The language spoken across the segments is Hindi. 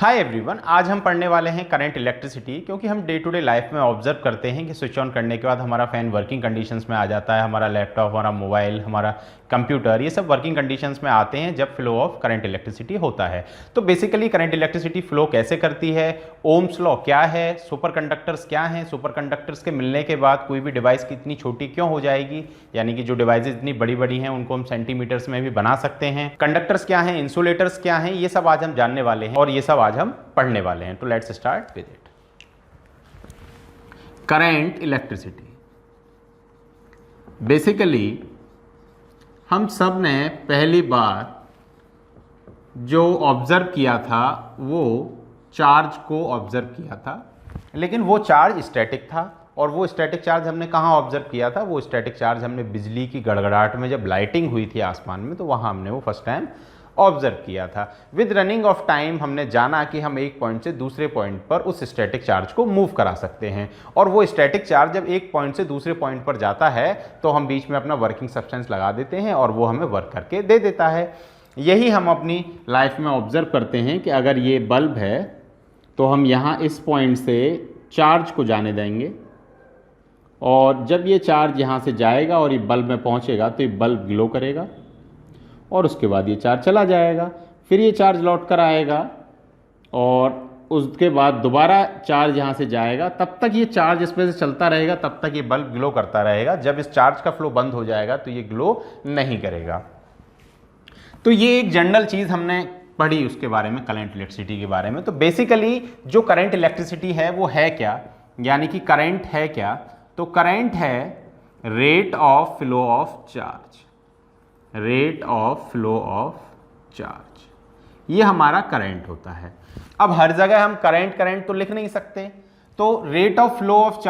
हाय एवरीवन, आज हम पढ़ने वाले हैं करंट इलेक्ट्रिसिटी। क्योंकि हम डे टू डे लाइफ में ऑब्जर्व करते हैं कि स्विच ऑन करने के बाद हमारा फ़ैन वर्किंग कंडीशंस में आ जाता है, हमारा लैपटॉप, हमारा मोबाइल, हमारा कंप्यूटर, ये सब वर्किंग कंडीशंस में आते हैं जब फ्लो ऑफ करंट इलेक्ट्रिसिटी होता है। तो बेसिकली करंट इलेक्ट्रिसिटी फ्लो कैसे करती है, ओम्स लॉ क्या है, सुपर कंडक्टर्स क्या हैं, सुपर कंडक्टर्स के मिलने के बाद कोई भी डिवाइस कितनी छोटी क्यों हो जाएगी, यानी कि जो डिवाइसेज इतनी बड़ी बड़ी हैं उनको हम सेंटीमीटर्स में भी बना सकते हैं, कंडक्टर्स क्या हैं, इंसुलेटर्स क्या हैं, ये सब आज हम जानने वाले हैं और ये सब आज हम पढ़ने वाले हैं। तो let's start with it. Current electricity basically हम सब ने पहली बार जो ऑब्जर्व किया था वो चार्ज को ऑब्जर्व किया था, लेकिन वो चार्ज स्टैटिक था। और वो स्टैटिक चार्ज हमने कहाँ ऑब्जर्व किया था? वो स्टैटिक चार्ज हमने बिजली की गड़गड़ाहट में जब लाइटिंग हुई थी आसमान में, तो वहाँ हमने वो फर्स्ट टाइम ऑब्जर्व किया था। विद रनिंग ऑफ टाइम हमने जाना कि हम एक पॉइंट से दूसरे पॉइंट पर उस स्टैटिक चार्ज को मूव करा सकते हैं। और वो स्टैटिक चार्ज जब एक पॉइंट से दूसरे पॉइंट पर जाता है तो हम बीच में अपना वर्किंग सब्सटेंस लगा देते हैं और वो हमें वर्क करके दे देता है। यही हम अपनी लाइफ में ऑब्जर्व करते हैं कि अगर ये बल्ब है तो हम यहाँ इस पॉइंट से चार्ज को जाने देंगे, और जब ये चार्ज यहाँ से जाएगा और ये बल्ब में पहुँचेगा तो ये बल्ब ग्लो करेगा और उसके बाद ये चार्ज चला जाएगा। फिर ये चार्ज लौट कर आएगा और उसके बाद दोबारा चार्ज यहाँ से जाएगा। तब तक ये चार्ज इसमें से चलता रहेगा, तब तक ये बल्ब ग्लो करता रहेगा। जब इस चार्ज का फ्लो बंद हो जाएगा तो ये ग्लो नहीं करेगा। तो ये एक जनरल चीज़ हमने पढ़ी उसके बारे में, करंट इलेक्ट्रिसिटी के बारे में। तो बेसिकली जो करंट इलेक्ट्रिसिटी है वो है क्या, यानी कि करंट है क्या? तो करंट है rate of flow of charge, rate of flow of charge, ये हमारा करंट होता है। अब हर जगह हम करंट तो लिख नहीं सकते, तो rate of flow of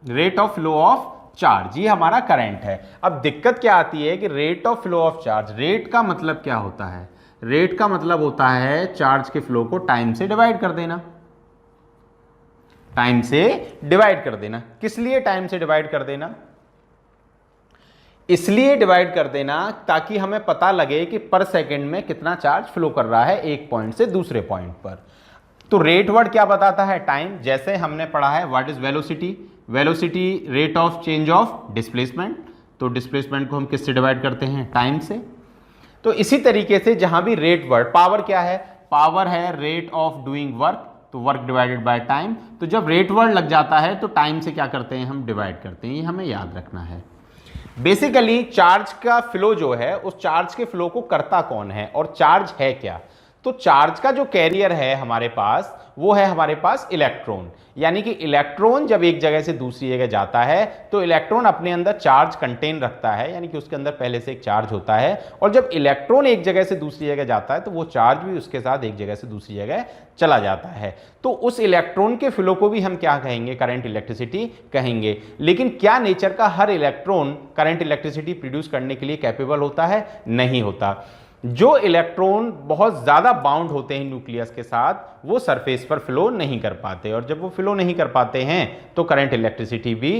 rate of flow of charge ये हमारा करंट है। अब दिक्कत क्या आती है कि rate of flow of charge, rate का मतलब क्या होता है? रेट का मतलब होता है चार्ज के फ्लो को टाइम से डिवाइड कर देना, टाइम से डिवाइड कर देना। किस लिए टाइम से डिवाइड कर देना? इसलिए डिवाइड कर देना ताकि हमें पता लगे कि पर सेकंड में कितना चार्ज फ्लो कर रहा है एक पॉइंट से दूसरे पॉइंट पर। तो रेट वर्ड क्या बताता है? टाइम। जैसे हमने पढ़ा है what is velocity, velocity rate of change of displacement. तो डिस्प्लेसमेंट को हम किससे डिवाइड करते हैं? टाइम से। तो इसी तरीके से जहां भी रेट वर्ड, पावर क्या है? पावर है रेट ऑफ डूइंग वर्क, तो वर्क डिवाइडेड बाय टाइम। तो जब रेट वर्ड लग जाता है तो टाइम से क्या करते हैं? हम डिवाइड करते हैं। ये हमें याद रखना है। बेसिकली चार्ज का फ्लो जो है, उस चार्ज के फ्लो को करता कौन है और चार्ज है क्या? तो चार्ज का जो कैरियर है हमारे पास, वो है हमारे पास इलेक्ट्रॉन। यानी कि इलेक्ट्रॉन जब एक जगह से दूसरी जगह जाता है तो इलेक्ट्रॉन अपने अंदर चार्ज कंटेन रखता है, यानी कि उसके अंदर पहले से एक चार्ज होता है। और जब इलेक्ट्रॉन एक जगह से दूसरी जगह जाता है तो वो चार्ज भी उसके साथ एक जगह से दूसरी जगह चला जाता है। तो उस इलेक्ट्रॉन के फ्लो को भी हम क्या कहेंगे? करंट इलेक्ट्रिसिटी कहेंगे। लेकिन क्या नेचर का हर इलेक्ट्रॉन करंट इलेक्ट्रिसिटी प्रोड्यूस करने के लिए कैपेबल होता है? नहीं होता। जो इलेक्ट्रॉन बहुत ज़्यादा बाउंड होते हैं न्यूक्लियस के साथ, वो सरफेस पर फ्लो नहीं कर पाते, और जब वो फ्लो नहीं कर पाते हैं तो करंट इलेक्ट्रिसिटी भी,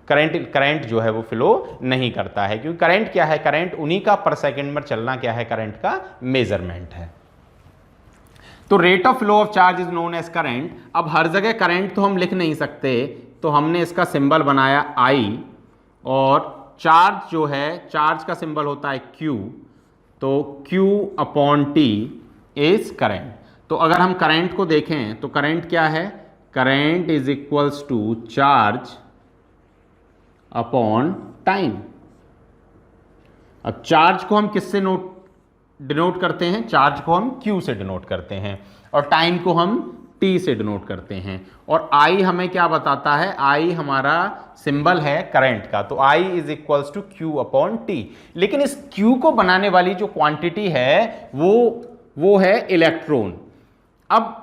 करंट जो है वो फ्लो नहीं करता है। क्योंकि करंट क्या है? करंट उन्हीं का पर सेकंड में चलना क्या है? करंट का मेजरमेंट है। तो rate of flow of charge is known as current. अब हर जगह करंट तो हम लिख नहीं सकते, तो हमने इसका सिंबल बनाया I, और चार्ज जो है, चार्ज का सिंबल होता है Q, तो Q upon T is current. तो अगर हम करंट को देखें तो करंट क्या है? Current is equals to charge upon time. अब चार्ज को हम किससे डिनोट करते हैं? चार्ज को हम Q से डिनोट करते हैं, और टाइम को हम T से डिनोट करते हैं। और I हमें क्या बताता है? I हमारा सिंबल है करंट का, तो I is equals to Q upon T। लेकिन इस Q को बनाने वाली जो क्वांटिटी है वो है इलेक्ट्रॉन। अब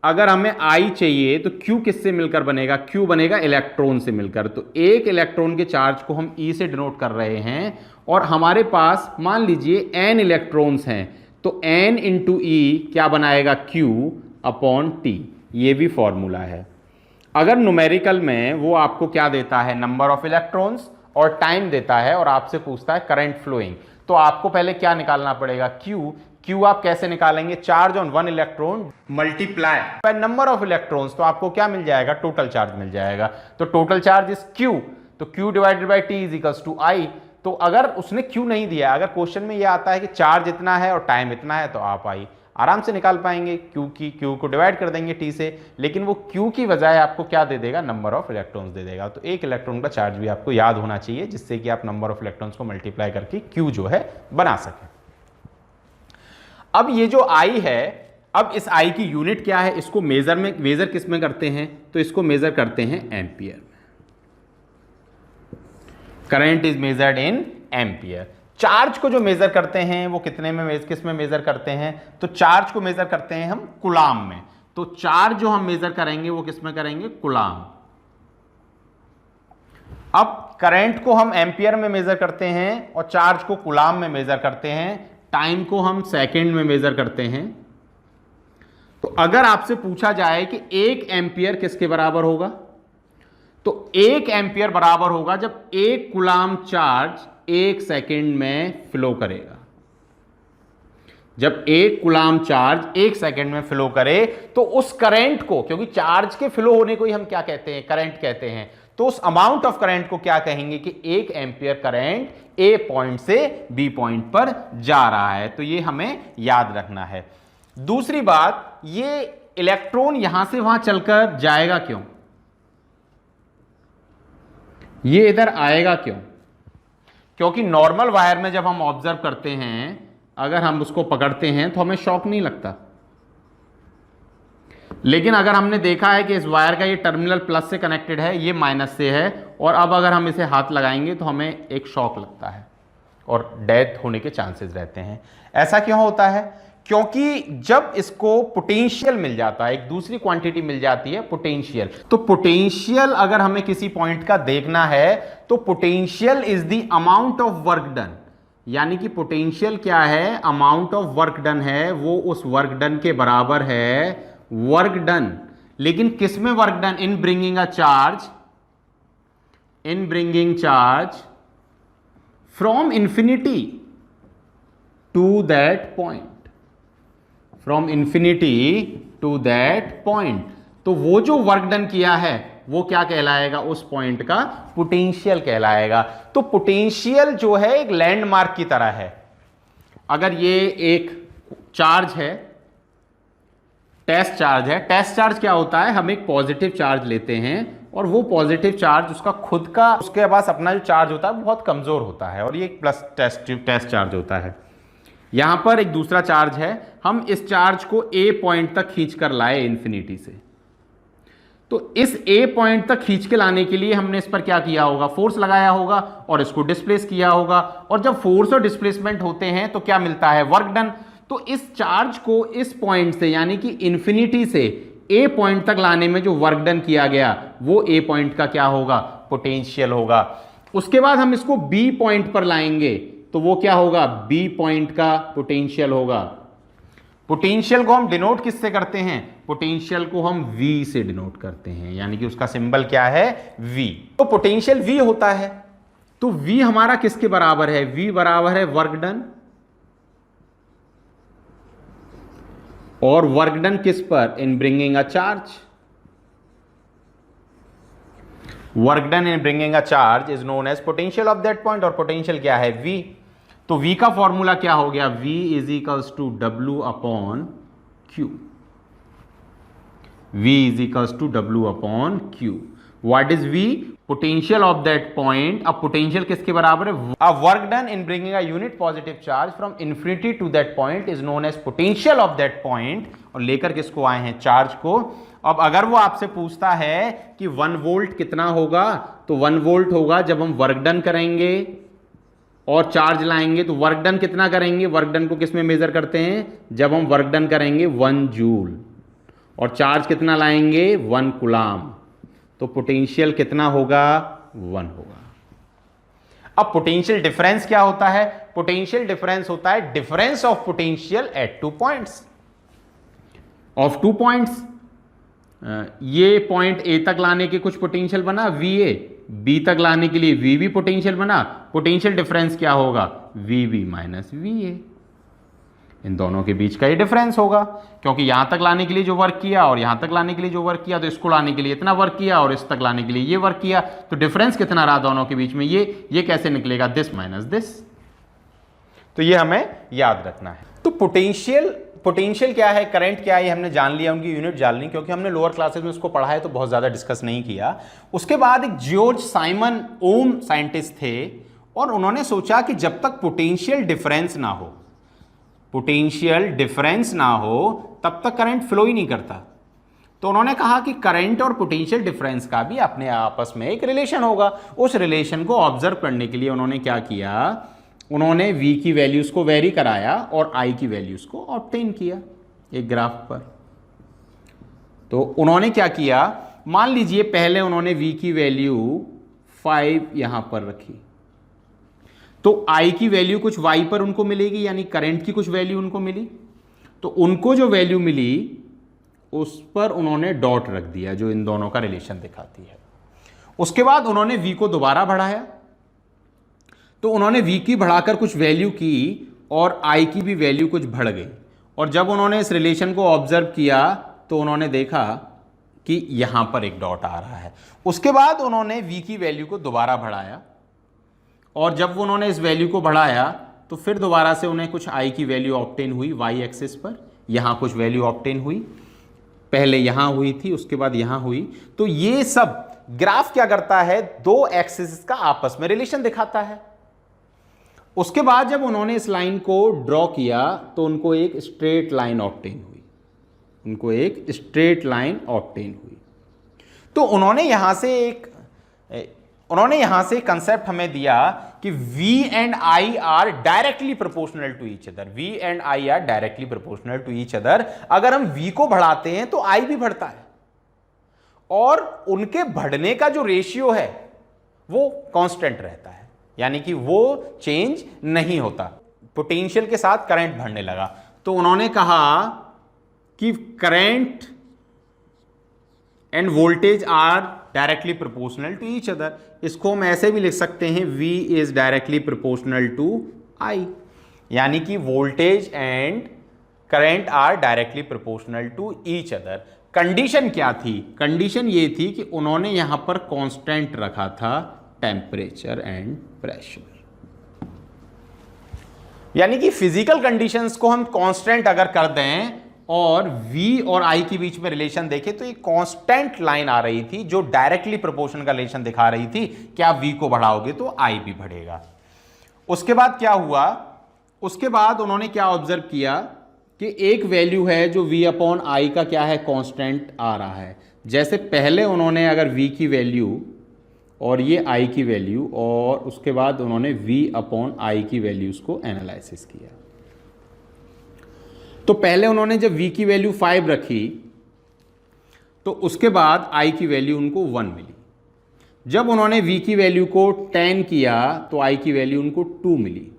अगर हमें I चाहिए तो Q किससे मिलकर बनेगा? Q बनेगा इलेक्ट्रॉन से मिलकर। तो एक इलेक्ट्रॉन के चार्ज को हम E से डिनोट कर रहे हैं, और हमारे पास मान लीजिए n इलेक्ट्रॉन्स हैं, तो n इंटू E क्या बनाएगा? Q upon T। ये भी फॉर्मूला है। अगर न्यूमेरिकल में वो आपको क्या देता है? नंबर ऑफ इलेक्ट्रॉन्स और टाइम देता है, और आपसे पूछता है करंट फ्लोइंग, तो आपको पहले क्या निकालना पड़ेगा? Q। Q आप कैसे निकालेंगे, charge on one electron multiply by number of electrons, तो आपको क्या मिल जाएगा, टोटल चार्ज मिल जाएगा। तो टोटल चार्ज इज Q, तो Q divided by T is equals to I। तो अगर उसने Q नहीं दिया, अगर क्वेश्चन में यह आता है कि चार्ज इतना है और टाइम इतना है, तो आप I आराम से निकाल पाएंगे, Q को डिवाइड कर देंगे T से, लेकिन वो Q की बजाय आपको क्या दे देगा, नंबर ऑफ इलेक्ट्रॉन्स दे देगा। तो एक इलेक्ट्रॉन का चार्ज भी आपको याद होना चाहिए, जिससे कि आप नंबर ऑफ इलेक्ट्रॉन्स को मल्टीप्लाई करके Q जो है बना सकें। अब ये जो I है, अब इस I की यूनिट क्या है, इसको मेजर किस में करते हैं, तो इसको मेजर करते हैं एम्पियर में। Current is measured in ampere. Charge को जो मेजर करते हैं वो कितने में, किस में मेजर करते हैं, तो चार्ज को मेजर करते हैं हम कूलाम में। तो चार्ज जो हम मेजर करेंगे वो किस में करेंगे, कूलाम। अब करंट को हम एम्पियर में मेजर करते हैं और चार्ज को कूलाम में मेजर करते हैं, टाइम को हम सेकंड में मेजर करते हैं। तो अगर आपसे पूछा जाए कि 1 एम्पियर किसके बराबर होगा, तो 1 एम्पियर बराबर होगा जब 1 कूलाम चार्ज 1 सेकंड में फ्लो करेगा। जब 1 कूलाम चार्ज 1 सेकंड में फ्लो करे, तो उस करंट को, क्योंकि चार्ज के फ्लो होने को ही हम क्या कहते हैं, करंट कहते हैं, तो उस अमाउंट ऑफ करंट को क्या कहेंगे कि 1 एम्पियर करंट ए पॉइंट से बी पॉइंट पर जा रहा है। तो ये हमें याद रखना है। दूसरी बात, ये इलेक्ट्रॉन यहां से वहां चलकर जाएगा क्यों, ये इधर आएगा क्यों, क्योंकि नॉर्मल वायर में जब हम ऑब्जर्व करते हैं, अगर हम उसको पकड़ते हैं तो हमें शॉक नहीं लगता, लेकिन अगर हमने देखा है कि इस वायर का ये टर्मिनल प्लस से कनेक्टेड है, ये माइनस से है, और अब अगर हम इसे हाथ लगाएंगे तो हमें एक शॉक लगता है और डेथ होने के चांसेस रहते हैं। ऐसा क्यों होता है, क्योंकि जब इसको पोटेंशियल मिल जाता है, एक दूसरी क्वांटिटी मिल जाती है पोटेंशियल। तो पोटेंशियल अगर हमें किसी पॉइंट का देखना है, तो potential is the amount of work done, यानी कि पोटेंशियल क्या है, अमाउंट ऑफ वर्क डन है, वो उस वर्क डन के बराबर है वर्क डन। लेकिन किस में work done, in bringing a charge, in bringing charge from infinity to that point, from infinity to that point. तो वो जो वर्क डन किया है वो क्या कहलाएगा, उस पॉइंट का पोटेंशियल कहलाएगा। तो पोटेंशियल जो है एक लैंडमार्क की तरह है। अगर ये एक चार्ज है, टेस्ट चार्ज है, टेस्ट चार्ज क्या होता है, हम एक पॉजिटिव चार्ज लेते हैं और वो पॉजिटिव चार्ज उसका खुद का, उसके पास अपना जो चार्ज होता है वो बहुत कमजोर होता है, और ये एक प्लस टेस्ट चार्ज होता है। यहां पर एक दूसरा चार्ज है, हम इस चार्ज को ए पॉइंट तक खींच कर लाए इंफिनिटी से। तो इस ए पॉइंट तक खींच के लाने के लिए हमने इस पर क्या किया होगा, फोर्स लगाया होगा और इसको डिस्प्लेस किया होगा। और जब फोर्स और डिस्प्लेसमेंट होते हैं तो क्या मिलता है, वर्क डन। तो इस चार्ज को इस पॉइंट से, यानी कि इंफिनिटी से ए पॉइंट तक लाने में जो वर्क डन किया गया, वो ए पॉइंट का क्या होगा, पोटेंशियल होगा। उसके बाद हम इसको बी पॉइंट पर लाएंगे तो वो क्या होगा, बी पॉइंट का पोटेंशियल होगा। पोटेंशियल को हम डिनोट किससे करते हैं, पोटेंशियल को हम V से डिनोट करते हैं, यानी कि उसका सिंबल क्या है, V। तो पोटेंशियल V होता है, तो V हमारा किसके बराबर है, V बराबर है वर्क डन, और वर्क डन किस पर, in bringing a charge. Work done in bringing a charge is known as potential of that point, और पोटेंशियल क्या है, V। तो V का फॉर्मूला क्या हो गया, V is equals to W upon Q, V is equals to W upon Q। What is V, potential of that point. अब पोटेंशियल किसके बराबर है, a work done in bringing a unit positive charge from infinity to that point is known as potential of that point. और लेकर किसको आए हैं, चार्ज को। अब अगर वो आपसे पूछता है कि 1 वोल्ट कितना होगा, तो 1 वोल्ट होगा जब हम वर्क डन करेंगे और चार्ज लाएंगे। तो वर्क डन कितना करेंगे, वर्क डन को किस में मेजर करते हैं, जब हम वर्क डन करेंगे 1 जूल, और चार्ज कितना लाएंगे, 1 कूलाम। तो पोटेंशियल कितना होगा, 1 होगा। अब पोटेंशियल डिफरेंस क्या होता है, पोटेंशियल डिफरेंस होता है difference of potential at 2 points, of 2 points. ये पॉइंट ए तक लाने के कुछ पोटेंशियल बना VA, बी तक लाने के लिए VB पोटेंशियल बना। पोटेंशियल डिफरेंस क्या होगा, VB माइनस VA। इन दोनों के बीच का ये डिफरेंस होगा, क्योंकि यहां तक लाने के लिए जो वर्क किया और यहां तक लाने के लिए जो वर्क किया, तो इसको लाने के लिए इतना वर्क किया और इस तक लाने के लिए ये वर्क किया, तो डिफरेंस कितना रहा दोनों के बीच में, ये कैसे निकलेगा, दिस माइनस दिस। तो ये हमें याद रखना है। तो पोटेंशियल क्या है, करंट क्या है, ये हमने जान लिया, उनकी यूनिट जान ली, क्योंकि हमने लोअर क्लासेस में उसको पढ़ा है तो बहुत ज्यादा डिस्कस नहीं किया। उसके बाद एक जॉर्ज साइमन ओम साइंटिस्ट थे और उन्होंने सोचा कि जब तक पोटेंशियल डिफरेंस ना हो तब तक करंट फ्लो ही नहीं करता। तो उन्होंने कहा कि करंट और पोटेंशियल डिफरेंस का भी अपने आपस में एक रिलेशन होगा। उस रिलेशन को ऑब्जर्व करने के लिए उन्होंने क्या किया, उन्होंने v की वैल्यूज को वेरी कराया और i की वैल्यूज को ऑब्टेन किया एक ग्राफ पर। तो उन्होंने क्या किया, मान लीजिए पहले उन्होंने v की वैल्यू 5 यहां पर रखी, तो i की वैल्यू कुछ y पर उनको मिलेगी, यानी करंट की कुछ वैल्यू उनको मिली। तो उनको जो वैल्यू मिली उस पर उन्होंने डॉट रख दिया जो इन दोनों का रिलेशन दिखाती है। उसके बाद उन्होंने v को दोबारा बढ़ाया, तो उन्होंने v की बढ़ाकर कुछ वैल्यू की और i की भी वैल्यू कुछ बढ़ गई। और जब उन्होंने इस रिलेशन को ऑब्जर्व किया तो उन्होंने देखा कि यहां पर एक डॉट आ रहा है। उसके बाद उन्होंने v की वैल्यू को दोबारा बढ़ाया और जब उन्होंने इस वैल्यू को बढ़ाया तो फिर दोबारा से उन्हें कुछ i की वैल्यू ऑब्टेन हुई y एक्सिस पर, यहां कुछ वैल्यू ऑब्टेन हुई, पहले यहां हुई थी उसके बाद यहां हुई। तो ये सब ग्राफ क्या करता है, दो एक्सिस का आपस में रिलेशन दिखाता है। उसके बाद जब उन्होंने इस लाइन को ड्रॉ किया तो उनको एक स्ट्रेट लाइन ऑब्टेन हुई, तो उन्होंने यहां से कंसेप्ट हमें दिया कि V and I are directly proportional to each other. अगर हम V को बढ़ाते हैं तो I भी बढ़ता है और उनके बढ़ने का जो रेशियो है वो कांस्टेंट रहता है, यानी कि वो चेंज नहीं होता। पोटेंशियल के साथ करंट बढ़ने लगा तो उन्होंने कहा कि current and voltage are directly proportional to each other. इसको हम ऐसे भी लिख सकते हैं, V is directly proportional to I, यानी कि voltage and current are directly proportional to each other. Condition क्या थी, कंडीशन ये थी कि उन्होंने यहां पर कांस्टेंट रखा था टेम्परेचर एंड प्रेशर, यानी कि फिजिकल कंडीशंस को हम कांस्टेंट अगर कर दें और V और I के बीच में रिलेशन देखें तो एक कांस्टेंट लाइन आ रही थी जो डायरेक्टली प्रोपोर्शन का रिलेशन दिखा रही थी कि आप V को बढ़ाओगे तो I भी बढ़ेगा। उसके बाद क्या हुआ, उसके बाद उन्होंने क्या ऑब्जर्व किया कि एक वैल्यू है जो V अपॉन I का क्या है, कांस्टेंट आ रहा है। जैसे पहले उन्होंने अगर V की वैल्यू और ये I की वैल्यू और उसके बाद उन्होंने V अपॉन I की वैल्यूज को एनालिसिस किया, तो पहले उन्होंने जब V की वैल्यू 5 रखी तो उसके बाद I की वैल्यू उनको 1 मिली। जब उन्होंने V की वैल्यू को 10 किया तो I की वैल्यू उनको 2 मिली।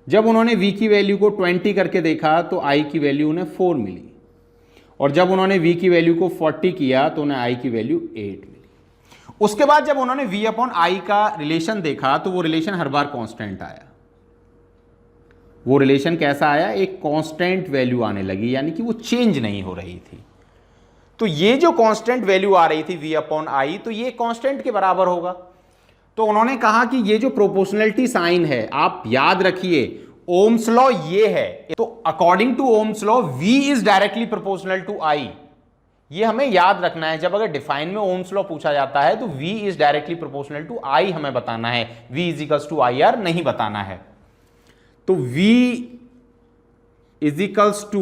जब उन्होंने V की वैल्यू को 20 करके देखा तो I की वैल्यू उन्हें 4 मिली। और जब उन्होंने V की वैल्यू को 40 किया तो उन्हें I की वैल्यू 8 मिली। उसके बाद जब उन्होंने V अपॉन I का रिलेशन देखा तो वो रिलेशन हर बार कांस्टेंट आया। वो रिलेशन कैसा आया, एक कांस्टेंट वैल्यू आने लगी, यानी कि वो चेंज नहीं हो रही थी। तो ये जो कांस्टेंट वैल्यू आ रही थी V अपॉन I, तो ये कांस्टेंट के बराबर होगा। तो उन्होंने कहा कि ये जो प्रोपोर्शनलिटी साइन है, आप याद रखिए ओम्स लॉ ये है, तो according to Ohm's law V is directly proportional to I। ये हमें याद रखना है, जब अगर डिफाइन में ओम्स लॉ पूछा जाता है तो V is directly proportional to I हमें बताना है, V is equals to IR नहीं बताना है। तो V is equals to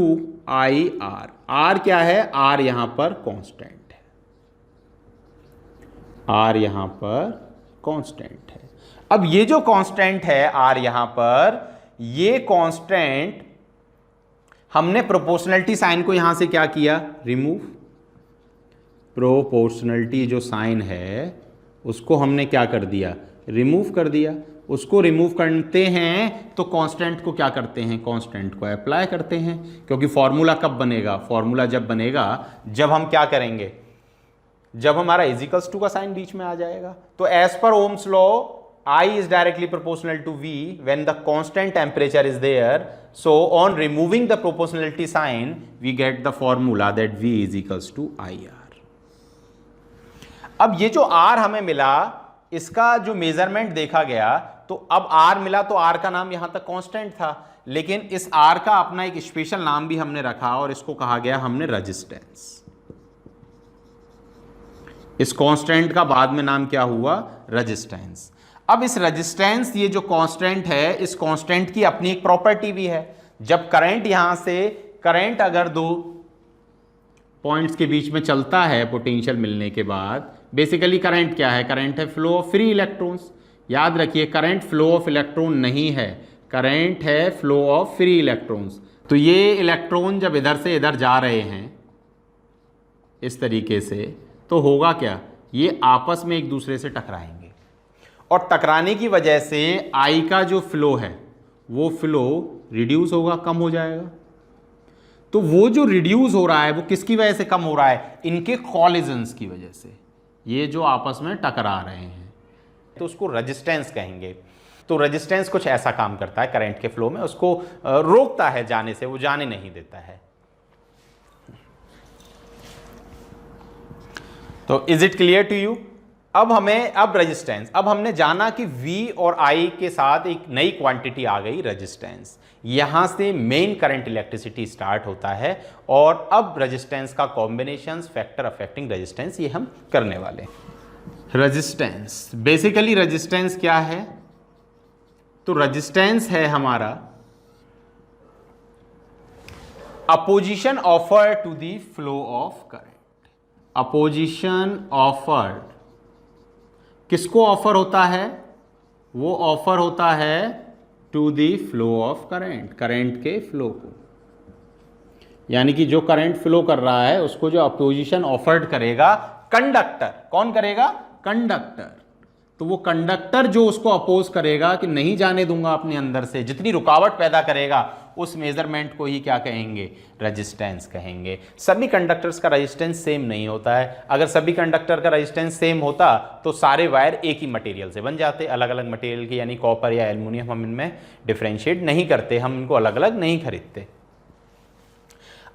IR। R क्या है, R यहां पर कांस्टेंट है, R यहां पर कांस्टेंट है। अब ये जो कांस्टेंट है R यहां पर, ये कांस्टेंट हमने प्रोपोर्शनलिटी साइन को यहां से क्या किया, रिमूव। प्रोपोर्शनलिटी जो साइन है उसको हमने क्या कर दिया, रिमूव कर दिया। उसको रिमूव करते हैं तो कांस्टेंट को क्या करते हैं, कांस्टेंट को अप्लाई करते हैं, क्योंकि फॉर्मूला कब बनेगा, फॉर्मूला जब बनेगा जब हम क्या करेंगे, जब हमारा इज इक्वल्स टू का साइन बीच में आ जाएगा। तो as per Ohm's law I is directly proportional to V when the constant temperature is there. So on removing the proportionality sign, we get the formula that V is equals to IR. अब ये जो R हमें मिला, इसका जो मेजरमेंट देखा गया, तो अब R मिला तो R का नाम यहां तक कांस्टेंट था, लेकिन इस R का अपना एक स्पेशल नाम भी हमने रखा और इसको कहा गया हमने रेजिस्टेंस। इस कांस्टेंट का बाद में नाम क्या हुआ? रेजिस्टेंस। अब इस रेजिस्टेंस, ये जो कांस्टेंट है, इस कांस्टेंट की अपनी एक प्रॉपर्टी भी है। जब करंट यहां से, करंट अगर दो पॉइंट्स के बीच में चलता है पोटेंशियल मिलने के बाद, बेसिकली करंट क्या है? करंट है फ्लो ऑफ फ्री इलेक्ट्रॉन्स। याद रखिए, करंट फ्लो ऑफ इलेक्ट्रॉन नहीं है, करंट है फ्लो ऑफ फ्री इलेक्ट्रॉन्स। तो ये इलेक्ट्रॉन जब इधर से इधर जा रहे हैं इस तरीके से, तो होगा क्या? ये आपस में एक दूसरे से टकराएंगे और टकराने की वजह से आई का जो फ्लो है वो फ्लो रिड्यूस होगा, कम हो जाएगा। तो वो जो रिड्यूस हो रहा है वो किसकी वजह से कम हो रहा है? इनके कॉलिजन्स की वजह से, ये जो आपस में टकरा रहे हैं, तो उसको रेजिस्टेंस कहेंगे। तो रेजिस्टेंस कुछ ऐसा काम करता है करंट के फ्लो में, उसको रोकता है जाने से, वो जाने नहीं देता है। तो is it clear to you? अब रेजिस्टेंस, अब हमने जाना कि V और I के साथ एक नई क्वांटिटी आ गई, रेजिस्टेंस। यहां से मेन करंट इलेक्ट्रिसिटी स्टार्ट होता है और अब रेजिस्टेंस का कॉम्बिनेशन, फैक्टर अफेक्टिंग रेजिस्टेंस, ये हम करने वाले हैं। रेजिस्टेंस, बेसिकली रेजिस्टेंस क्या है? तो रेजिस्टेंस है हमारा opposition offer to the flow of current. Opposition offered, किसको ऑफर होता है? वो ऑफर होता है to the flow of current, current के फ्लो को। यानी कि जो करंट फ्लो कर रहा है उसको जो अपोजिशन ऑफर्ड करेगा कंडक्टर, कौन करेगा? कंडक्टर। तो वो कंडक्टर जो उसको अपोज करेगा कि नहीं जाने दूंगा अपने अंदर से, जितनी रुकावट पैदा करेगा, उस मेजरमेंट को ही क्या कहेंगे? रेजिस्टेंस कहेंगे। सभी कंडक्टर्स का रेजिस्टेंस सेम नहीं होता है। अगर सभी कंडक्टर का रेजिस्टेंस सेम होता तो सारे वायर एक ही मटेरियल से बन जाते। अलग अलग मटेरियल के, यानी कॉपर या एल्युमिनियम, हम इनमें डिफरेंशिएट नहीं करते, हम इनको अलग अलग नहीं खरीदते।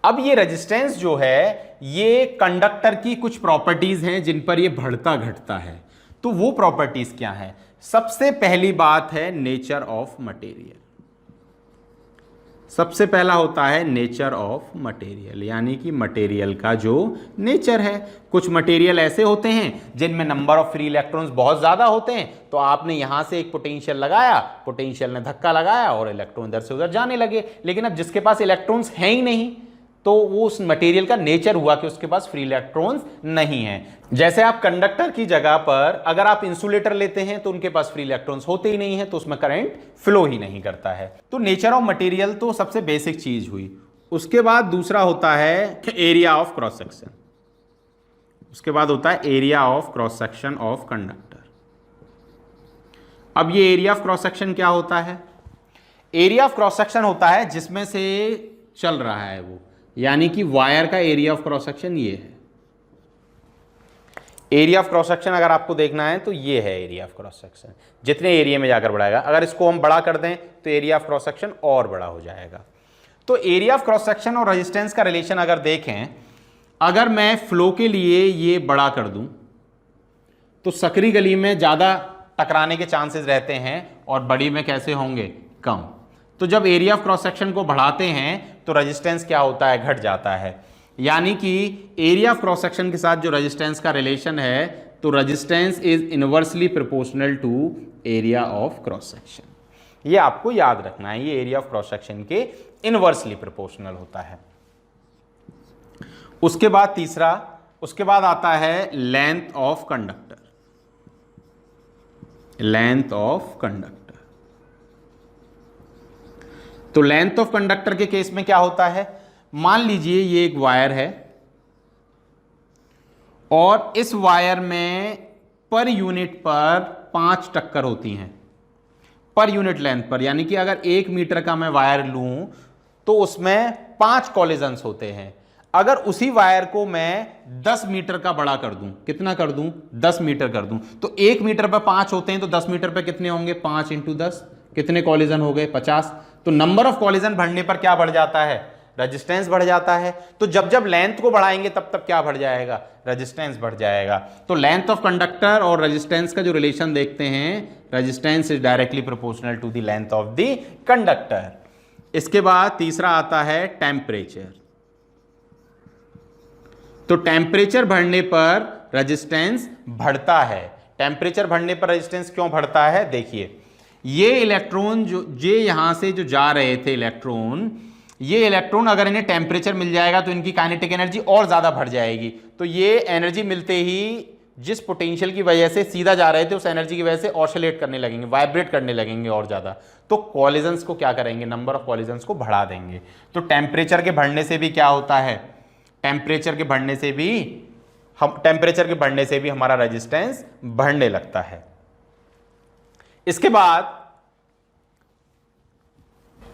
अब ये रेजिस्टेंस जो है, ये कंडक्टर की कुछ प्रॉपर्टीज हैं जिन पर ये बढ़ता घटता है। तो वो प्रॉपर्टीज क्या है? सबसे पहली बात है नेचर ऑफ मटेरियल। सबसे पहला होता है नेचर ऑफ मटेरियल, यानी कि मटेरियल का जो नेचर है। कुछ मटेरियल ऐसे होते हैं जिनमें नंबर ऑफ फ्री इलेक्ट्रॉन्स बहुत ज्यादा होते हैं, तो आपने यहां से एक पोटेंशियल लगाया, पोटेंशियल ने धक्का लगाया और इलेक्ट्रॉन इधर से उधर जाने लगे। लेकिन अब जिसके पास इलेक्ट्रॉन्स हैं ही नहीं, तो वो उस मटेरियल का नेचर हुआ कि उसके पास फ्री इलेक्ट्रॉन्स नहीं है। जैसे आप कंडक्टर की जगह पर अगर आप इंसुलेटर लेते हैं तो उनके पास फ्री इलेक्ट्रॉन्स होते ही नहीं है, तो उसमें करंट फ्लो ही नहीं करता है। तो नेचर ऑफ मटेरियल तो सबसे बेसिक चीज हुई। उसके बाद दूसरा होता है एरिया ऑफ क्रॉस सेक्शन। उसके बाद होता है area of cross section of conductor. अब ये एरिया ऑफ क्रॉस सेक्शन क्या होता है? एरिया ऑफ क्रॉस सेक्शन होता है जिसमें से चल रहा है वो, यानी कि वायर का एरिया ऑफ क्रॉस सेक्शन ये है। एरिया ऑफ क्रॉस सेक्शन अगर आपको देखना है तो ये है एरिया ऑफ क्रॉस सेक्शन, जितने एरिया में जाकर बढ़ाएगा। अगर इसको हम बड़ा कर दें तो एरिया ऑफ क्रॉस सेक्शन और बड़ा हो जाएगा। तो एरिया ऑफ क्रॉस सेक्शन और रेजिस्टेंस का रिलेशन अगर देखें, अगर मैं फ्लो के लिए ये बड़ा कर दूं तो सकरी गली में ज्यादा टकराने के चांसेस रहते हैं और बड़ी में कैसे होंगे? कम। तो जब एरिया ऑफ क्रॉस सेक्शन को बढ़ाते हैं तो रेजिस्टेंस क्या होता है? घट जाता है। यानी कि एरिया ऑफ क्रॉस सेक्शन के साथ जो रेजिस्टेंस का रिलेशन है, तो resistance is inversely proportional to area of cross section. ये आपको याद रखना है, ये एरिया ऑफ क्रॉस सेक्शन के इनवर्सली प्रोपोर्शनल होता है। उसके बाद तीसरा, उसके बाद आता है length of conductor. Length of conductor, तो लेंथ ऑफ कंडक्टर के केस में क्या होता है? मान लीजिए ये एक वायर है और इस वायर में पर यूनिट पर 5 टक्कर होती हैं, पर यूनिट लेंथ पर। यानी कि अगर 1 मीटर का मैं वायर लूं तो उसमें 5 कॉलिजन्स होते हैं। अगर उसी वायर को मैं 10 मीटर का बड़ा कर दूं, कितना कर दूं, 10 मीटर कर दूं, तो 1 मीटर पर 5 होते हैं, तो 10 मीटर पर कितने होंगे, 5 × 10, कितने कॉलिजन हो गए, 50। तो नंबर ऑफ कॉलिजन बढ़ने पर क्या बढ़ जाता है, रेजिस्टेंस बढ़ जाता है। तो जब जब लेंथ को बढ़ाएंगे तब तब क्या बढ़ जाएगा, रेजिस्टेंस बढ़ जाएगा। तो लेंथ ऑफ कंडक्टर और रेजिस्टेंस का जो रिलेशन देखते हैं, resistance is directly proportional to the length of the conductor. इसके बाद तीसरा आता है टेम्परेचर। तो टेम्परेचर बढ़ने पर रेजिस्टेंस बढ़ता है। टेम्परेचर बढ़ने पर रेजिस्टेंस क्यों बढ़ता है, देखिए ये इलेक्ट्रॉन जो यहां से जो जा रहे थे ये इलेक्ट्रॉन अगर इन्हें टेम्परेचर मिल जाएगा तो इनकी काइनेटिक एनर्जी और ज्यादा बढ़ जाएगी। तो ये एनर्जी मिलते ही जिस पोटेंशियल की वजह से सीधा जा रहे थे उस एनर्जी की वजह से ऑसिलेट करने लगेंगे, वाइब्रेट करने लगेंगे और ज्यादा। तो कॉलिजन्स को क्या करेंगे, नंबर ऑफ कॉलिजन्स को बढ़ा देंगे। तो टेम्परेचर के बढ़ने से भी क्या होता है, टेम्परेचर के बढ़ने से भी हमारा रेजिस्टेंस बढ़ने लगता है। इसके बाद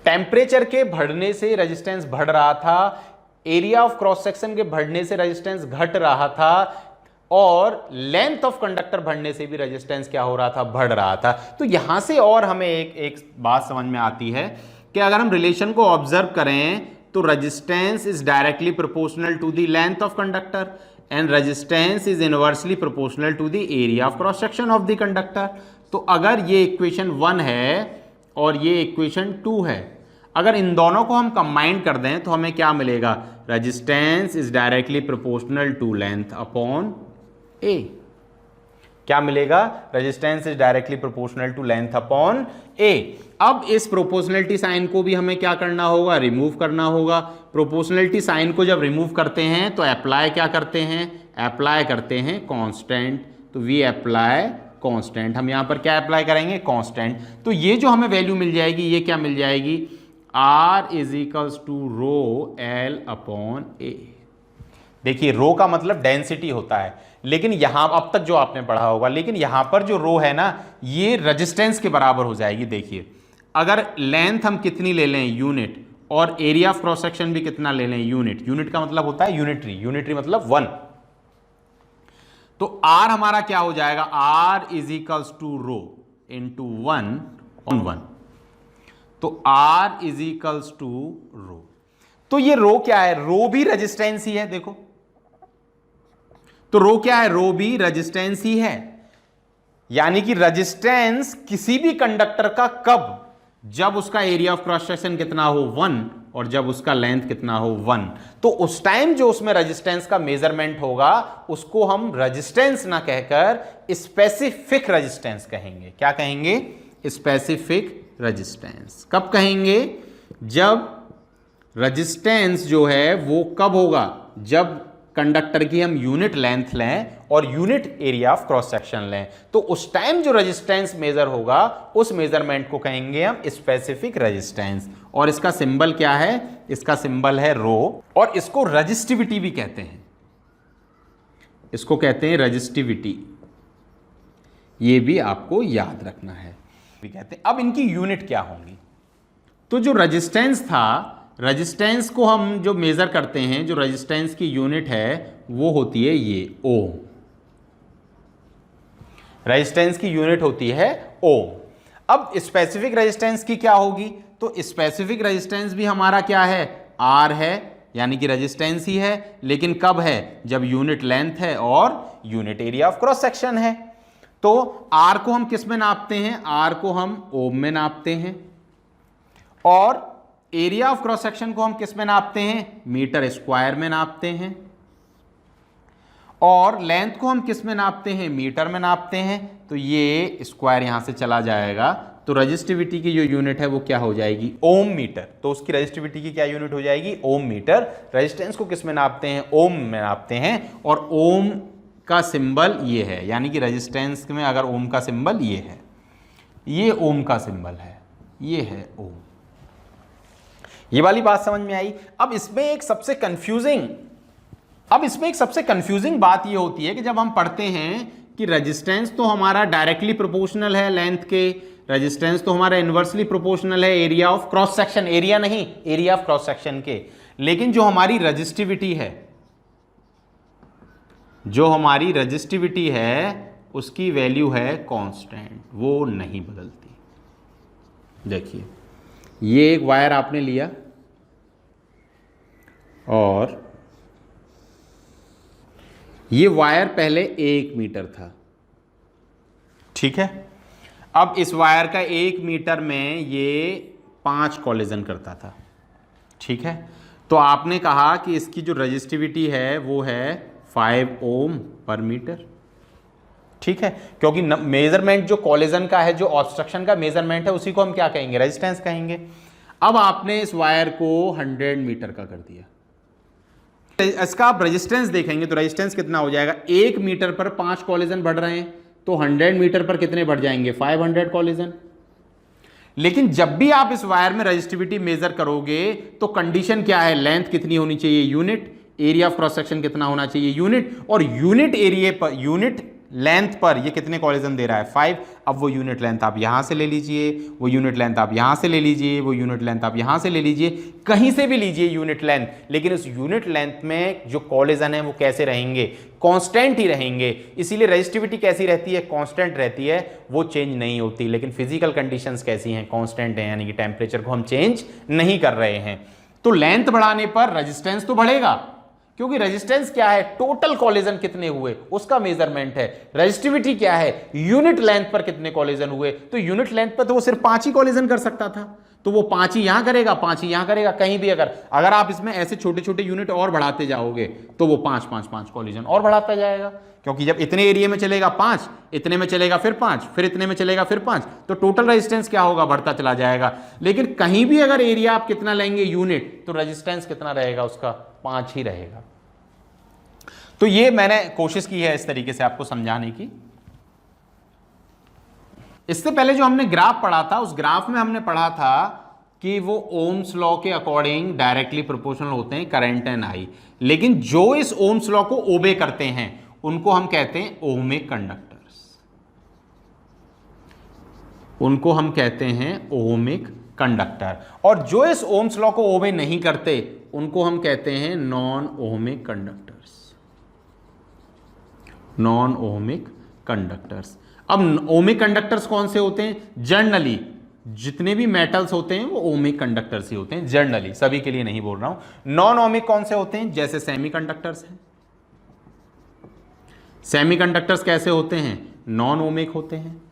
टेम्परेचर के बढ़ने से रेजिस्टेंस बढ़ रहा था, एरिया ऑफ क्रॉस सेक्शन के बढ़ने से रेजिस्टेंस घट रहा था, और लेंथ ऑफ कंडक्टर बढ़ने से भी रेजिस्टेंस क्या हो रहा था, बढ़ रहा था। तो यहां से और हमें एक बात समझ में आती है कि अगर हम रिलेशन को ऑब्जर्व करें तो resistance is directly proportional to the length of conductor and resistance is inversely proportional to the area of cross section of the conductor. तो अगर ये इक्वेशन 1 है और ये इक्वेशन 2 है, अगर इन दोनों को हम कंबाइन कर दें तो हमें क्या मिलेगा, resistance is directly proportional to length upon A. क्या मिलेगा, resistance is directly proportional to length upon A. अब इस प्रोपोर्शनलिटी साइन को भी हमें क्या करना होगा, रिमूव करना होगा। प्रोपोर्शनलिटी साइन को जब रिमूव करते हैं तो अप्लाई क्या करते हैं, अप्लाई करते हैं कांस्टेंट। तो वी अप्लाई कांस्टेंट, हम यहां पर क्या अप्लाई करेंगे, कांस्टेंट। तो ये जो हमें वैल्यू मिल जाएगी, ये क्या मिल जाएगी, R is equals to rho L upon A. देखिए रो का मतलब डेंसिटी होता है, लेकिन यहां अब तक जो आपने पढ़ा होगा, लेकिन यहां पर जो रो है ना ये रेजिस्टेंस के बराबर हो जाएगी। देखिए अगर लेंथ हम कितनी ले लें, यूनिट, और एरिया ऑफ क्रॉस सेक्शन भी कितना ले लें, यूनिट। यूनिट का मतलब होता है यूनिटरी, यूनिटरी मतलब 1। तो R हमारा क्या हो जाएगा, R is equals to rho into 1 on 1। तो R is equals to rho. तो ये रो क्या है, रो भी रेजिस्टेंस ही है। देखो तो रो क्या है, रो भी रेजिस्टेंस ही है। यानी कि रेजिस्टेंस किसी भी कंडक्टर का कब, जब उसका एरिया ऑफ क्रॉस सेक्शन कितना हो 1 और जब उसका लेंथ कितना हो 1, तो उस टाइम जो उसमें रेजिस्टेंस का मेजरमेंट होगा उसको हम रेजिस्टेंस ना कहकर स्पेसिफिक रेजिस्टेंस कहेंगे। क्या कहेंगे, स्पेसिफिक रेजिस्टेंस। कब कहेंगे, जब रेजिस्टेंस जो है वो कब होगा, जब कंडक्टर की हम यूनिट लेंथ लें और unit area of cross section लें, तो उस टाइम जो रेजिस्टेंस मेजर होगा उस मेजरमेंट को कहेंगे हम स्पेसिफिक रेजिस्टेंस। और इसका सिंबल क्या है, इसका सिंबल है रो, और इसको रेजिस्टिविटी भी कहते हैं, इसको कहते हैं रेजिस्टिविटी। ये भी आपको याद रखना है, भी कहते हैं। अब इनकी यूनिट क्या होंगी, तो जो रेजिस्टेंस था, रेजिस्टेंस को हम जो मेजर करते हैं, जो रेजिस्टेंस की यूनिट है वो होती है ये ओम। रेजिस्टेंस की यूनिट होती है ओम। अब स्पेसिफिक रेजिस्टेंस की क्या होगी, तो स्पेसिफिक रेजिस्टेंस भी हमारा क्या है, R है, यानी कि रेजिस्टेंस ही है, लेकिन कब है, जब यूनिट लेंथ है और unit area of cross section है। तो R को हम किस में नापते हैं, R को हम ओम में नापते हैं, और एरिया ऑफ क्रॉस सेक्शन को हम किस में नापते हैं, मीटर स्क्वायर में नापते हैं, और लेंथ को हम किस में नापते हैं, मीटर में नापते हैं। तो ये स्क्वायर यहां से चला जाएगा, तो रेजिस्टिविटी की जो यूनिट है वो क्या हो जाएगी, ओम मीटर। तो उसकी रेजिस्टिविटी की क्या यूनिट हो जाएगी, ओम मीटर। रेजिस्टेंस को किस में नापते हैं, ओम में नापते हैं, और ओम का सिंबल ये है, यानी कि रेजिस्टेंस में अगर ओम का सिंबल ये है, ये ओम का सिंबल है, ये है ओम। ये वाली बात समझ में आई। अब इसमें एक सबसे कंफ्यूजिंग बात ये होती है कि जब हम पढ़ते हैं कि रेजिस्टेंस तो हमारा डायरेक्टली प्रोपोर्शनल है लेंथ के, रेजिस्टेंस तो हमारा इनवर्सली प्रोपोर्शनल है area of cross section, area नहीं, एरिया ऑफ क्रॉस सेक्शन के, लेकिन जो हमारी रजिस्टिविटी है उसकी वैल्यू है कांस्टेंट, वो नहीं बदलती। देखिए ये एक वायर आपने लिया और ये वायर पहले 1 मीटर था, ठीक है। अब इस वायर का 1 मीटर में ये 5 कॉलिजन करता था, ठीक है। तो आपने कहा कि इसकी जो रजिस्टिविटी है वो है 5 ओम पर मीटर, ठीक है, क्योंकि मेजरमेंट जो कॉलिजन का है, जो ऑब्स्ट्रक्शन का मेजरमेंट है, उसी को हम क्या कहेंगे, रेजिस्टेंस कहेंगे। अब आपने इस वायर को 100 मीटर का कर दिया, इसका आप रेजिस्टेंस देखेंगे तो रेजिस्टेंस कितना हो जाएगा, 1 मीटर पर 5 कॉलिजन बढ़ रहे हैं, तो 100 मीटर पर कितने बढ़ जाएंगे, 500 कॉलिजन। लेकिन जब भी आप इस वायर में रेजिस्टिविटी मेजर करोगे तो कंडीशन क्या है, लेंथ कितनी होनी चाहिए, unit, area of cross section कितना होना चाहिए, यूनिट, और यूनिट एरिया पर, यूनिट लेंथ पर ये कितने कॉलिजन दे रहा है, 5। अब वो यूनिट लेंथ आप यहां से ले लीजिए, वो यूनिट लेंथ आप यहां से ले लीजिए, वो यूनिट लेंथ आप यहां से ले लीजिए, कहीं से भी लीजिए यूनिट लेंथ, लेकिन उस यूनिट लेंथ में जो कॉलिजन है वो कैसे रहेंगे, कांस्टेंट ही रहेंगे। इसीलिए रेजिस्टिविटी कैसी रहती है, कांस्टेंट रहती है, वो चेंज नहीं होती। लेकिन फिजिकल कंडीशंस कैसी हैं, कांस्टेंट है, यानी कि टेम्परेचर को हम चेंज नहीं कर रहे हैं। तो लेंथ बढ़ाने पर रेजिस्टेंस तो बढ़ेगा, क्योंकि रेजिस्टेंस क्या है, टोटल कॉलिजन कितने हुए उसका मेजरमेंट है। रेजिस्टिविटी क्या है, यूनिट लेंथ पर कितने कॉलिजन हुए, तो यूनिट लेंथ पर तो वो सिर्फ 5 ही कॉलिजन कर सकता था, तो वो 5 ही यहां करेगा, 5 ही यहां करेगा। कहीं भी अगर आप इसमें ऐसे छोटे छोटे यूनिट और बढ़ाते जाओगे तो वो 5 कॉलिजन और बढ़ाता जाएगा, क्योंकि जब इतने एरिया में चलेगा 5, इतने में चलेगा फिर 5, फिर इतने में चलेगा फिर 5, तो टोटल रेजिस्टेंस क्या होगा, बढ़ता चला जाएगा। लेकिन कहीं भी अगर एरिया आप कितना लेंगे यूनिट, तो रेजिस्टेंस कितना रहेगा उसका, 5 ही रहेगा। तो ये मैंने कोशिश की है इस तरीके से आपको समझाने की। इससे पहले जो हमने ग्राफ पढ़ा था, उस ग्राफ में हमने पढ़ा था कि वो ओम्स लॉ के अकॉर्डिंग डायरेक्टली प्रोपोर्शनल होते हैं करंट एंड आई, लेकिन जो इस ओम्स लॉ को ओबे करते हैं उनको हम कहते हैं ओमिक कंडक्टर्स, उनको हम कहते हैं ओमिक कंडक्टर। और जो इस ओम्स लॉ को ओबे नहीं करते उनको हम कहते हैं non ohmic conductors, non ohmic conductors. अब ओमिक कंडक्टर्स कौन से होते हैं, जनरली जितने भी मेटल्स होते हैं वो ओमिक कंडक्टर्स ही होते हैं, जनरली, सभी के लिए नहीं बोल रहा हूं। नॉन ओमिक कौन से होते हैं, जैसे सेमीकंडक्टर्स हैं। सेमीकंडक्टर्स कैसे होते हैं, नॉन ओमिक होते हैं।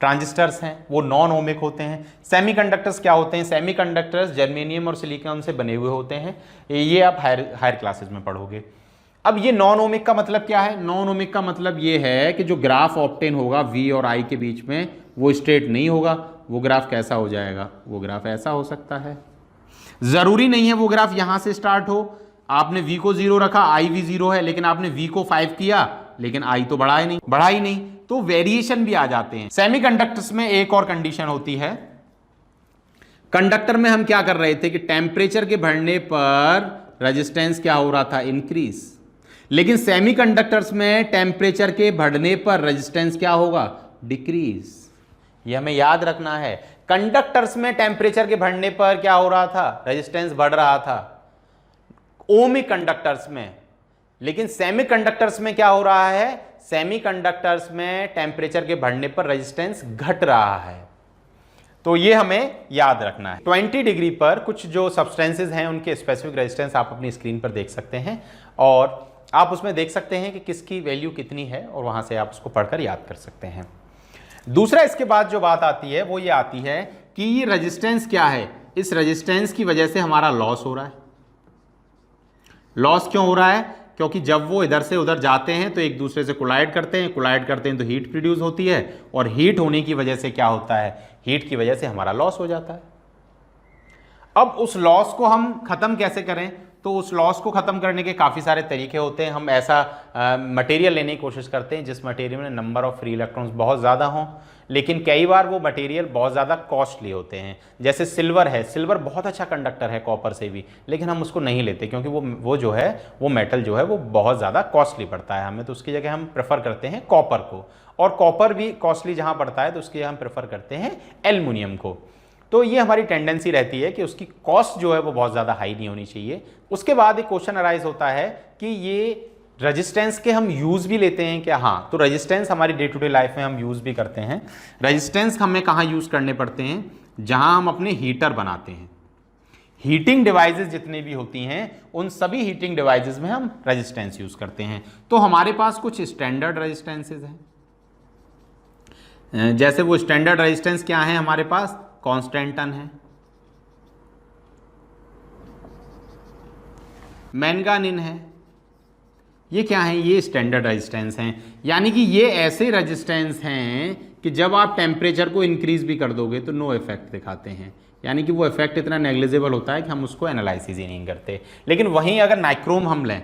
ट्रांजिस्टर्स हैं वो नॉन ओमिक होते हैं। सेमीकंडक्टर्स क्या होते हैं, सेमीकंडक्टर्स जर्मेनियम और सिलिकॉन से बने हुए होते हैं, ये आप हायर क्लासेस में पढ़ोगे। अब ये नॉन ओमिक का मतलब क्या है, नॉन ओमिक का मतलब ये है कि जो ग्राफ ऑब्टेन होगा V और I के बीच में वो स्ट्रेट नहीं होगा, वो ग्राफ कैसा हो जाएगा, वो ग्राफ ऐसा हो सकता है। जरूरी नहीं है वो ग्राफ यहां से स्टार्ट हो, आपने V को 0 रखा, I भी 0 है, लेकिन आपने V को 5 किया लेकिन I तो बढ़ा ही नहीं, तो वेरिएशन भी आ जाते हैं। सेमीकंडक्टर्स में एक और कंडीशन होती है, कंडक्टर में हम क्या कर रहे थे कि टेम्परेचर के बढ़ने पर रेजिस्टेंस क्या हो रहा था, इंक्रीज, लेकिन सेमीकंडक्टर्स में टेम्परेचर के बढ़ने पर रेजिस्टेंस क्या होगा, डिक्रीज। यह हमें याद रखना है, कंडक्टर्स में टेम्परेचर के बढ़ने पर क्या हो रहा था, रेजिस्टेंस बढ़ रहा था ओमिक कंडक्टर्स में, लेकिन सेमीकंडक्टर्स में क्या हो रहा है, सेमीकंडक्टर्स में टेम्परेचर के बढ़ने पर रेजिस्टेंस घट रहा है। तो ये हमें याद रखना है। 20 डिग्री पर कुछ जो सब्सटेंसेस हैं उनके स्पेसिफिक रेजिस्टेंस आप अपनी स्क्रीन पर देख सकते हैं और आप उसमें देख सकते हैं कि किसकी वैल्यू कितनी है और वहां से आप उसको पढ़कर याद कर सकते हैं। दूसरा इसके बाद जो बात आती है वो ये आती है कि ये रेजिस्टेंस क्या है, इस रेजिस्टेंस की वजह से हमारा लॉस हो रहा है। लॉस क्यों हो रहा है, क्योंकि जब वो इधर से उधर जाते हैं तो एक दूसरे से कोलाइड करते हैं तो हीट प्रोड्यूस होती है और हीट होने की वजह से क्या होता है, हीट की वजह से हमारा लॉस हो जाता है। अब उस लॉस को हम खत्म कैसे करें, तो उस लॉस को खत्म करने के काफ़ी सारे तरीके होते हैं। हम ऐसा मटेरियल लेने की कोशिश करते हैं जिस मटेरियल में नंबर ऑफ फ्री इलेक्ट्रॉन्स बहुत ज़्यादा हों, लेकिन कई बार वो मटेरियल बहुत ज़्यादा कॉस्टली होते हैं। जैसे सिल्वर है, सिल्वर बहुत अच्छा कंडक्टर है कॉपर से भी, लेकिन हम उसको नहीं लेते क्योंकि वो जो है वो मेटल जो है वो बहुत ज़्यादा कॉस्टली पड़ता है हमें, तो उसकी जगह हम प्रेफर करते हैं कॉपर को, और कॉपर भी कॉस्टली जहाँ पड़ता है तो उसकी जगह हम प्रेफर करते हैं एल्युमिनियम को। तो ये हमारी टेंडेंसी रहती है कि उसकी कॉस्ट जो है वो बहुत ज़्यादा हाई नहीं होनी चाहिए। उसके बाद एक क्वेश्चन अराइज होता है कि ये रेजिस्टेंस के हम यूज़ भी लेते हैं क्या? हाँ, तो रेजिस्टेंस हमारी डे टू डे लाइफ में हम यूज़ भी करते हैं। रेजिस्टेंस हमें कहाँ यूज़ करने पड़ते हैं? जहाँ हम अपने हीटर बनाते हैं। हीटिंग डिवाइसेस जितनी भी होती हैं उन सभी हीटिंग डिवाइसेस में हम रेजिस्टेंस यूज़ करते हैं। तो हमारे पास कुछ स्टैंडर्ड रेजिस्टेंसेस हैं। जैसे वो स्टैंडर्ड रेजिस्टेंस क्या है हमारे पास? कांस्टेंटन है, मैंगानिन है। ये क्या है? ये स्टैंडर्ड रेजिस्टेंस हैं। यानी कि ये ऐसे रेजिस्टेंस हैं कि जब आप टेम्परेचर को इंक्रीज भी कर दोगे तो नो इफेक्ट दिखाते हैं। यानी कि वो इफेक्ट इतना नेग्लिजिबल होता है कि हम उसको एनालिसिस ही नहीं करते। लेकिन वहीं अगर नाइक्रोम हम लें,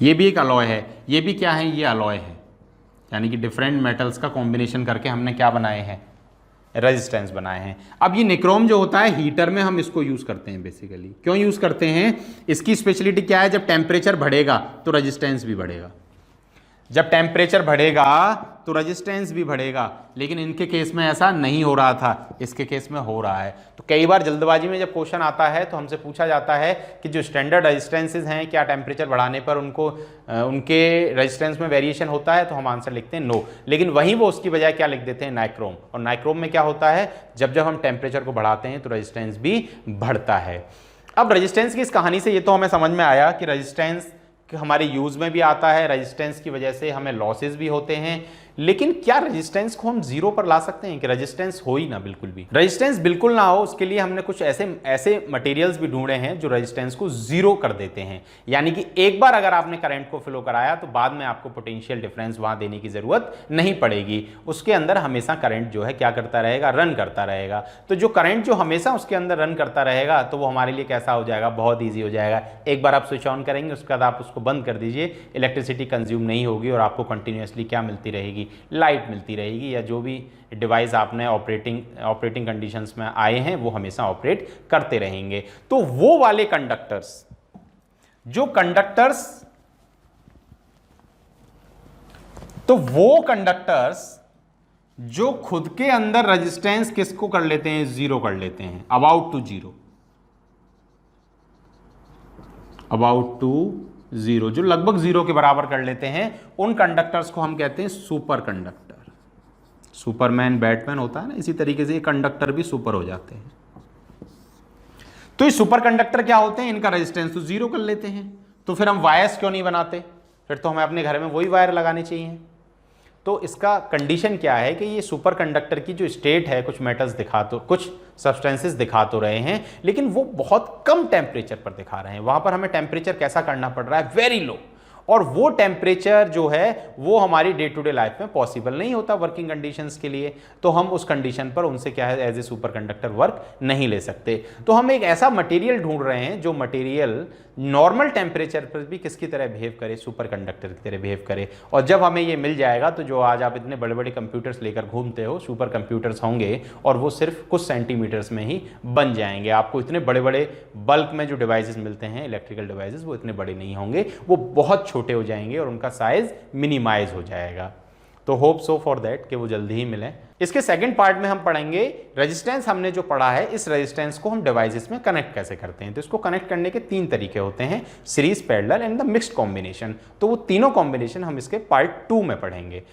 ये भी एक अलॉय है। ये भी क्या है? ये अलॉय है। यानी कि डिफरेंट मेटल्स का कॉम्बिनेशन करके हमने क्या बनाए हैं? रेजिस्टेंस बनाए हैं। अब ये निक्रोम जो होता है हीटर में हम इसको यूज करते हैं। बेसिकली क्यों यूज करते हैं? इसकी स्पेशलिटी क्या है? जब टेम्परेचर बढ़ेगा तो रेजिस्टेंस भी बढ़ेगा। जब टेम्परेचर बढ़ेगा तो रेजिस्टेंस भी बढ़ेगा। लेकिन इनके केस में ऐसा नहीं हो रहा था, इसके केस में हो रहा है। तो कई बार जल्दबाजी में जब क्वेश्चन आता है तो हमसे पूछा जाता है कि जो स्टैंडर्ड रेजिस्टेंसेज हैं क्या टेम्परेचर बढ़ाने पर उनको उनके रेजिस्टेंस में वेरिएशन होता है? तो हम आंसर लिखते हैं नो। लेकिन वहीं वो उसकी बजाय क्या लिख देते हैं? नाइक्रोम। और नाइक्रोम में क्या होता है? जब जब हम टेम्परेचर को बढ़ाते हैं तो रेजिस्टेंस भी बढ़ता है। अब रेजिस्टेंस की इस कहानी से ये तो हमें समझ में आया कि रेजिस्टेंस हमारे यूज़ में भी आता है, रेजिस्टेंस की वजह से हमें लॉसेस भी होते हैं। लेकिन क्या रेजिस्टेंस को हम जीरो पर ला सकते हैं कि रेजिस्टेंस हो ही ना? बिल्कुल भी रेजिस्टेंस बिल्कुल ना हो, उसके लिए हमने कुछ ऐसे मटेरियल्स भी ढूंढे हैं जो रेजिस्टेंस को जीरो कर देते हैं। यानी कि एक बार अगर आपने करंट को फ्लो कराया तो बाद में आपको पोटेंशियल डिफरेंस वहां देने की जरूरत नहीं पड़ेगी। उसके अंदर हमेशा करंट जो है क्या करता रहेगा? रन करता रहेगा। तो जो करंट जो हमेशा उसके अंदर रन करता रहेगा तो वो हमारे लिए कैसा हो जाएगा? बहुत ईजी हो जाएगा। एक बार आप स्विच ऑन करेंगे, उसके बाद आप उसको बंद कर दीजिए, इलेक्ट्रिसिटी कंज्यूम नहीं होगी और आपको कंटिन्यूसली क्या मिलती रहेगी? लाइट मिलती रहेगी, या जो भी डिवाइस आपने ऑपरेटिंग कंडीशंस में आए हैं वो हमेशा ऑपरेट करते रहेंगे। तो वो वाले कंडक्टर्स जो खुद के अंदर रेजिस्टेंस किसको कर लेते हैं? जीरो कर लेते हैं, अबाउट टू जीरो, जो लगभग जीरो के बराबर कर लेते हैं, उन कंडक्टर्स को हम कहते हैं सुपर कंडक्टर। सुपरमैन बैटमैन होता है ना, इसी तरीके से ये कंडक्टर भी सुपर हो जाते हैं। तो ये सुपर कंडक्टर क्या होते हैं? इनका रेजिस्टेंस तो जीरो कर लेते हैं। तो फिर हम वायर्स क्यों नहीं बनाते? फिर तो हमें अपने घर में वही वायर लगाने चाहिए। तो इसका कंडीशन क्या है कि ये सुपर कंडक्टर की जो स्टेट है, कुछ सब्सटेंसेस दिखा तो रहे हैं, लेकिन वो बहुत कम टेम्परेचर पर दिखा रहे हैं। वहां पर हमें टेम्परेचर कैसा करना पड़ रहा है? Very low. और वो टेम्परेचर जो है वो हमारी डे टू डे लाइफ में पॉसिबल नहीं होता वर्किंग कंडीशंस के लिए। तो हम उस कंडीशन पर उनसे क्या है? As a super conductor work नहीं ले सकते। तो हम एक ऐसा मटेरियल ढूंढ रहे हैं जो मटेरियल नॉर्मल टेम्परेचर पर भी किसकी तरह बिहेव करे? सुपर कंडक्टर की तरह बिहेव करे। और जब हमें ये मिल जाएगा तो जो आज आप इतने बड़े बड़े कंप्यूटर्स लेकर घूमते हो, सुपर कंप्यूटर्स होंगे और वो सिर्फ कुछ सेंटीमीटर्स में ही बन जाएंगे। आपको इतने बड़े बड़े बल्क में जो डिवाइसेस मिलते हैं, इलेक्ट्रिकल डिवाइसेस, वो इतने बड़े नहीं होंगे, वो बहुत छोटे हो जाएंगे और उनका साइज मिनिमाइज हो जाएगा। तो होप सो फॉर दैट कि वो जल्दी ही मिले। इसके सेकंड पार्ट में हम पढ़ेंगे रेजिस्टेंस। हमने जो पढ़ा है, इस रेजिस्टेंस को हम डिवाइसेस में कनेक्ट कैसे करते हैं। तो इसको कनेक्ट करने के 3 तरीके होते हैं: series, parallel and the mixed combination. तो वो तीनों कॉम्बिनेशन हम इसके पार्ट 2 में पढ़ेंगे।